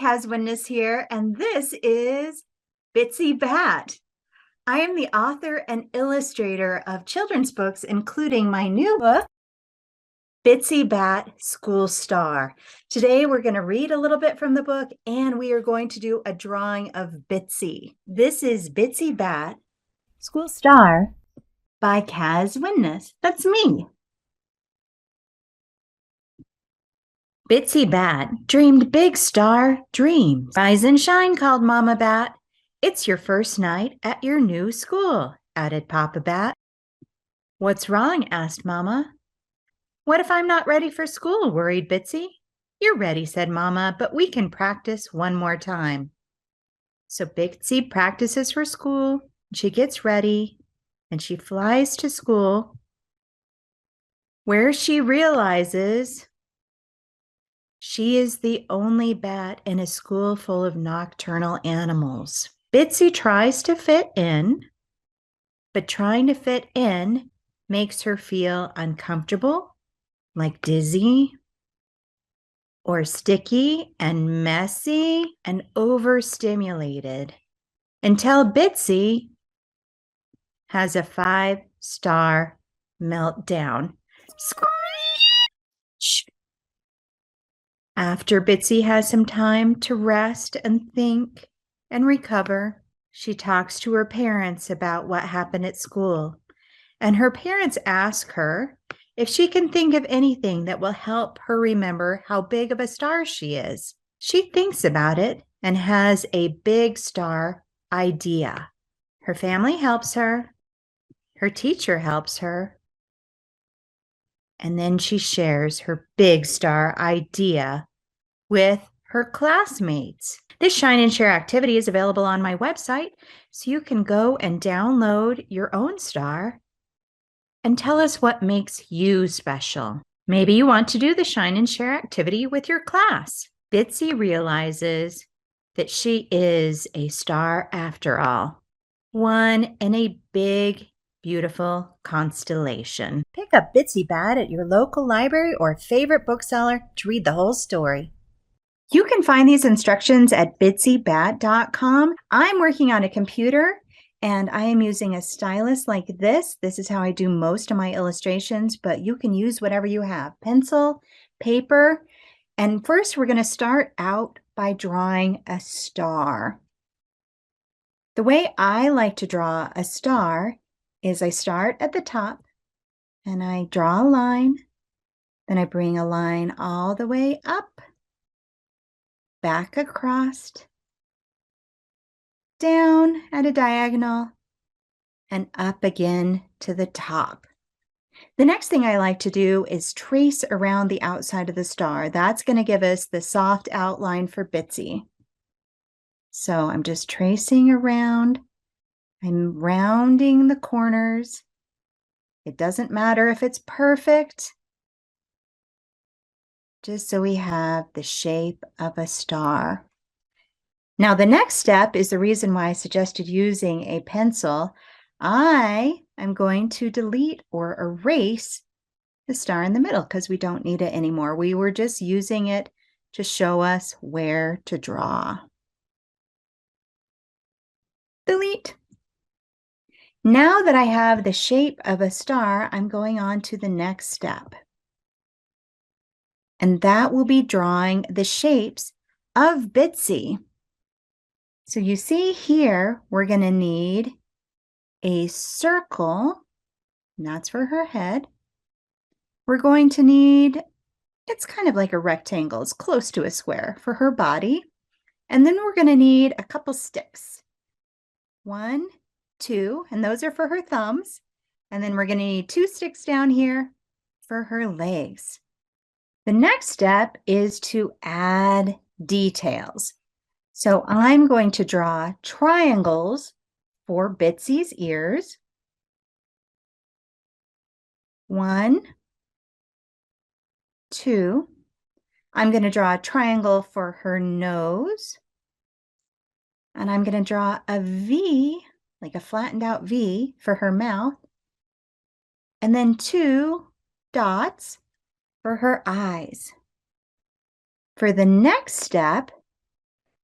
Kaz Windness here, and this is Bitsy Bat. I am the author and illustrator of children's books, including my new book, Bitsy Bat, School Star. Today, we're going to read a little bit from the book, and we are going to do a drawing of Bitsy. This is Bitsy Bat, School Star by Kaz Windness. That's me. Bitsy Bat dreamed big star dreams. Rise and shine, called Mama Bat. It's your first night at your new school, added Papa Bat. What's wrong? Asked Mama. What if I'm not ready for school? Worried Bitsy. You're ready, said Mama, but we can practice one more time. So Bitsy practices for school. She gets ready and she flies to school, where she realizes she is the only bat in a school full of nocturnal animals. Bitsy tries to fit in, but trying to fit in makes her feel uncomfortable, like dizzy, or sticky and messy and overstimulated, until Bitsy has a 5-star meltdown. Screech! After Bitsy has some time to rest and think and recover, she talks to her parents about what happened at school. And her parents ask her if she can think of anything that will help her remember how big of a star she is. She thinks about it and has a big star idea. Her family helps her. Her teacher helps her. And then she shares her big star idea with her classmates. This Shine and Share activity is available on my website, so you can go and download your own star and tell us what makes you special. Maybe you want to do the Shine and Share activity with your class. Bitsy realizes that she is a star after all, one in a big, beautiful constellation. Pick up Bitsy Bat at your local library or favorite bookseller to read the whole story. You can find these instructions at bitsybat.com. I'm working on a computer and I am using a stylus like this. This is how I do most of my illustrations, but you can use whatever you have, pencil, paper. And first we're going to start out by drawing a star. The way I like to draw a star is I start at the top and I draw a line, then I bring a line all the way up, back across, down at a diagonal, and up again to the top. The next thing I like to do is trace around the outside of the star. That's going to give us the soft outline for Bitsy. So I'm just tracing around. I'm rounding the corners. It doesn't matter if it's perfect, just so we have the shape of a star. Now, the next step is the reason why I suggested using a pencil. I am going to delete or erase the star in the middle because we don't need it anymore. We were just using it to show us where to draw. Delete. Now that I have the shape of a star, I'm going on to the next step. And that will be drawing the shapes of Bitsy. So you see here, we're going to need a circle, and that's for her head. We're going to need, it's kind of like a rectangle, it's close to a square, for her body. And then we're going to need a couple sticks. 1, 2, and those are for her thumbs. And then we're going to need 2 sticks down here for her legs. The next step is to add details. So I'm going to draw triangles for Bitsy's ears. 1, 2. I'm going to draw a triangle for her nose. And I'm going to draw a V, like a flattened out V, for her mouth. And then 2 dots for her eyes. For the next step,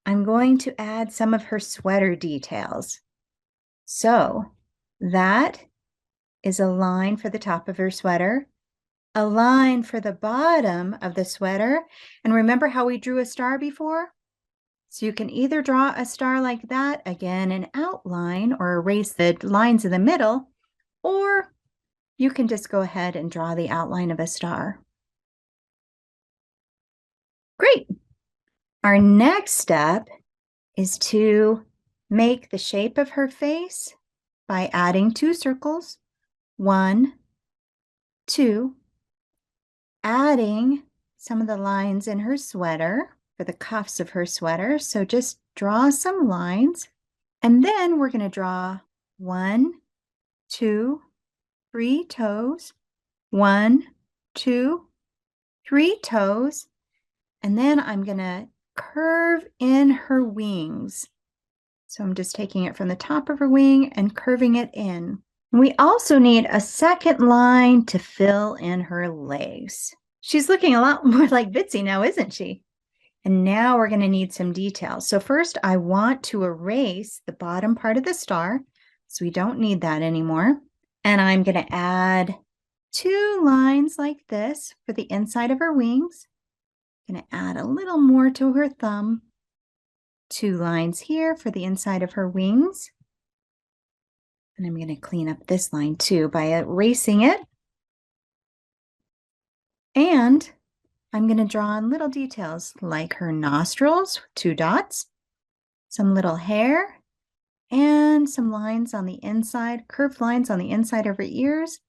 I'm going to add some of her sweater details. So that is a line for the top of her sweater, a line for the bottom of the sweater. And remember how we drew a star before? So you can either draw a star like that, again, an outline, or erase the lines in the middle, or you can just go ahead and draw the outline of a star. Great. Our next step is to make the shape of her face by adding 2 circles, 1, 2, adding some of the lines in her sweater for the cuffs of her sweater. So just draw some lines, and then we're going to draw 1, 2, 3 toes, 1, 2, 3 toes, and then I'm going to curve in her wings. So I'm just taking it from the top of her wing and curving it in. We also need a second line to fill in her legs. She's looking a lot more like Bitsy now, isn't she? And now we're going to need some details. So first, I want to erase the bottom part of the star, so we don't need that anymore. And I'm going to add 2 lines like this for the inside of her wings. I'm going to add a little more to her thumb. 2 lines here for the inside of her wings. And I'm going to clean up this line too by erasing it. And I'm going to draw in little details like her nostrils, 2 dots, some little hair, and some lines on the inside, curved lines on the inside of her ears,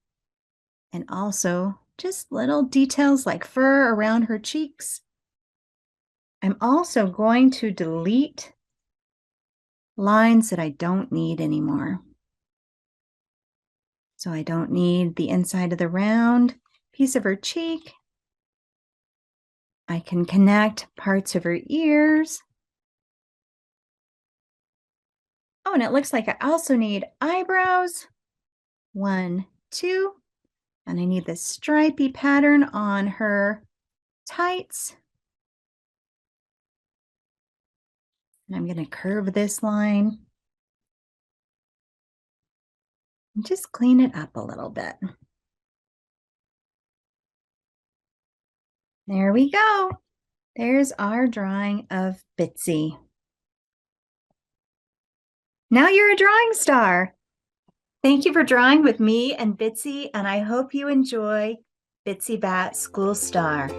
and also just little details like fur around her cheeks. I'm also going to delete lines that I don't need anymore. So I don't need the inside of the round piece of her cheek. I can connect parts of her ears. Oh, and it looks like I also need eyebrows. 1, 2, and I need this stripy pattern on her tights. And I'm going to curve this line and just clean it up a little bit. There we go. There's our drawing of Bitsy. Now you're a drawing star. Thank you for drawing with me and Bitsy, and I hope you enjoy Bitsy Bat School Star.